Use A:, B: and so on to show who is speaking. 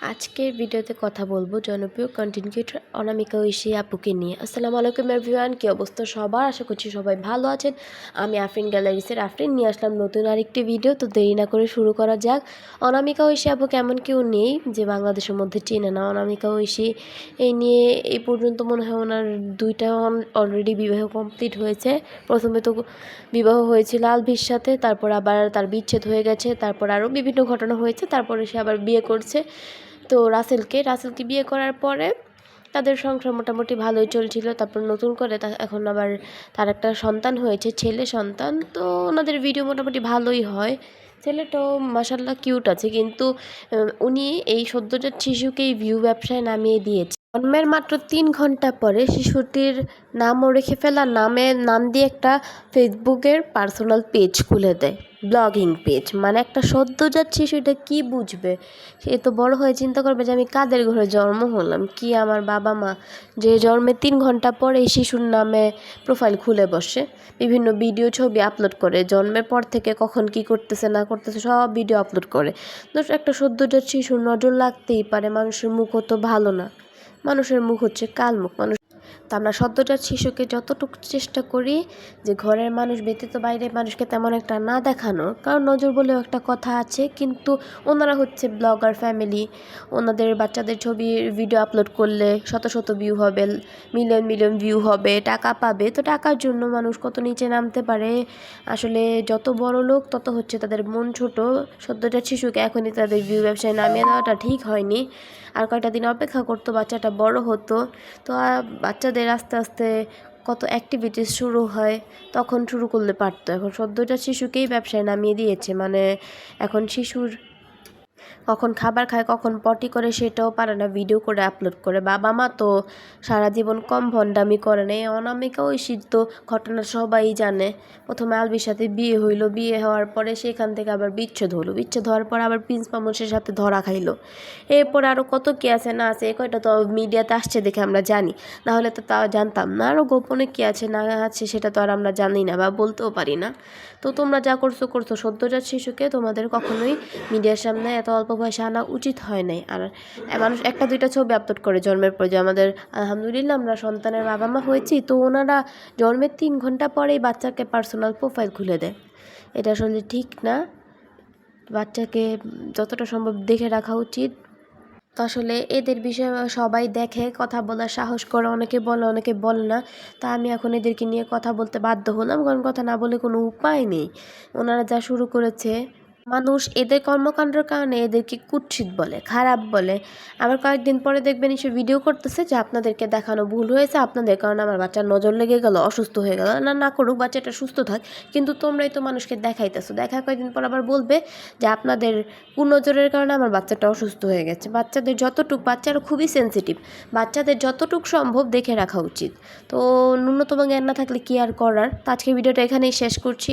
A: আজকের ভিডিওতে কথা বলবো জনপ্রিয় কন্টেন্ট ক্রিয়েটর অনামিকা ঐশী আপুকে নিয়ে। আসসালামু আলাইকুম এভরিওয়ান, কি অবস্থা সবার? আশা করছি সবাই ভালো আছেন। আমি আফরিন গ্যালারিসের আফরিন নিয়ে আসলাম নতুন আরেকটি ভিডিও। তো দেরি না করে শুরু করা যাক। অনামিকা ঐশী আপু কেমন কেউ নেই যে বাংলাদেশের মধ্যে চেনে না অনামিকা ঐশী। এই নিয়ে এই পর্যন্ত মনে হয় ওনার দুইটা অলরেডি বিবাহ কমপ্লিট হয়েছে। প্রথমে তো বিবাহ হয়েছিল আলভির সাথে, তারপর আবার তার বিচ্ছেদ হয়ে গেছে, তারপর আরও বিভিন্ন ঘটনা হয়েছে, তারপরে সে আবার বিয়ে করছে। তো রাসেলকে বিয়ে করার পরে তাদের সংসার মোটামুটি ভালোই চলছিল। তারপর নতুন করে এখন আবার তার একটা সন্তান হয়েছে, ছেলে সন্তান। তো ওনাদের ভিডিও মোটামুটি ভালোই হয়। ছেলেটাও মাশাল্লাহ কিউট আছে, কিন্তু উনি এই সদ্যজাত শিশুকেই ভিউ ব্যবসায় নামিয়ে দিয়েছে। জন্মের মাত্র 3 ঘন্টা পরে শিশুটির নামও রেখে ফেলা, নাম দিয়ে একটা ফেসবুকের পার্সোনাল পেজ খুলে দেয়, ব্লগিং পেজ। মানে একটা সদ্যজাত শিশু এটা কী বুঝবে? সে তো বড় হয়ে চিন্তা করবে যে আমি কাদের ঘরে জন্ম হলাম, কি আমার বাবা মা যে জন্মের 3 ঘন্টা পরে এই শিশুর নামে প্রোফাইল খুলে বসে, বিভিন্ন ভিডিও ছবি আপলোড করে, জন্মের পর থেকে কখন কি করতেছে না করতেছে সব ভিডিও আপলোড করে। তো একটা সদ্যজাত শিশুর নজর লাগতেই পারে, মানুষের মুখও তো ভালো না, মানুষের মুখ হচ্ছে কালমুখ। তো আমরা সদ্যজাত শিশুকে যতটুকু চেষ্টা করি যে ঘরের মানুষ ব্যতীত বাইরের মানুষকে তেমন একটা না দেখানো, কারণ নজর বলেও একটা কথা আছে। কিন্তু ওনারা হচ্ছে ব্লগার ফ্যামিলি, ওনাদের বাচ্চাদের ছবি ভিডিও আপলোড করলে শত শত ভিউ হবে, মিলিয়ন মিলিয়ন ভিউ হবে, টাকা পাবে। তো টাকার জন্য মানুষ কত নিচে নামতে পারে। আসলে যত বড় লোক তত হচ্ছে তাদের মন ছোট। সদ্যজাত শিশুকে এখনই তাদের ভিউ ব্যবসায় নামিয়ে দেওয়াটা ঠিক হয়নি। আর কয়টা দিন অপেক্ষা করতো, বাচ্চাটা বড় হতো। তো বাচ্চাদের আস্তে আস্তে কত অ্যাক্টিভিটিস শুরু হয়, তখন শুরু করলে পারতো। এখন সদ্যজাত শিশুকেই ব্যবসায় নামিয়ে দিয়েছে। মানে এখন শিশুর কখন খাবার খায়, কখন পটি করে সেটাও পারে না, ভিডিও করে আপলোড করে। বাবা মা তো সারা জীবন কম ভণ্ডামি করে না। এই অনামিকা ঐশী তো ঘটনা সবাই জানে। প্রথমে আলবির সাথে বিয়ে হইলো, বিয়ে হওয়ার পরে সেখান থেকে আবার বিচ্ছেদ হলো, বিচ্ছেদ হওয়ার পর আবার প্রিন্স মামুনের সাথে ধরা খাইলো। এরপর আরও কত কী আছে না আছে, এ কয়টা তো মিডিয়াতে আসছে দেখে আমরা জানি, নাহলে তো তাও জানতাম না। আরও গোপনে কী আছে না আছে সেটা তো আর আমরা জানি না বা বলতেও পারি না। তো তোমরা যা করছো করছো, সদ্যজাত শিশুকে তোমাদের কখনোই মিডিয়ার সামনে এত অল্প বয়সে আনা উচিত হয় নাই। আর মানুষ একটা দুইটা ছবি আপলোড করে জন্মের পর, যে আমাদের আলহামদুলিল্লাহ আমরা সন্তানের বাবা মা হয়েছি। তো ওনারা জন্মের 3 ঘন্টা পরেই বাচ্চাকে পার্সোনাল প্রোফাইল খুলে দেয়। এটা আসলে ঠিক না। বাচ্চাকে যতটা সম্ভব দেখে রাখা উচিত। তো আসলে এদের বিষয়ে সবাই দেখে, কথা বলার সাহস করে, অনেকে বলে অনেকে বলে না। তা আমি এখন এদেরকে নিয়ে কথা বলতে বাধ্য হলাম, কারণ কথা না বলে কোনো উপায় নেই। ওনারা যা শুরু করেছে, মানুষ এদের কর্মকাণ্ডের কারণে এদেরকে কুৎসিত বলে, খারাপ বলে। আবার কয়েকদিন পরে দেখবেন এসে ভিডিও করতেছে যে আপনাদেরকে দেখানো ভুল হয়েছে, আপনাদের কারণে আমার বাচ্চার নজর লেগে গেল, অসুস্থ হয়ে গেল। না করুক, বাচ্চাটা সুস্থ থাক, কিন্তু তোমরাই তো মানুষকে দেখাইতেছো। কয়েকদিন পর আবার বলবে যে আপনাদের কুনজরের কারণে আমার বাচ্চাটা অসুস্থ হয়ে গেছে। বাচ্চারা খুবই সেন্সিটিভ, বাচ্চাদের যতটুকু সম্ভব দেখে রাখা উচিত। তো ন্যূনতম জ্ঞান না থাকলে কি আর করার। তো আজকে ভিডিওটা এখানেই শেষ করছি।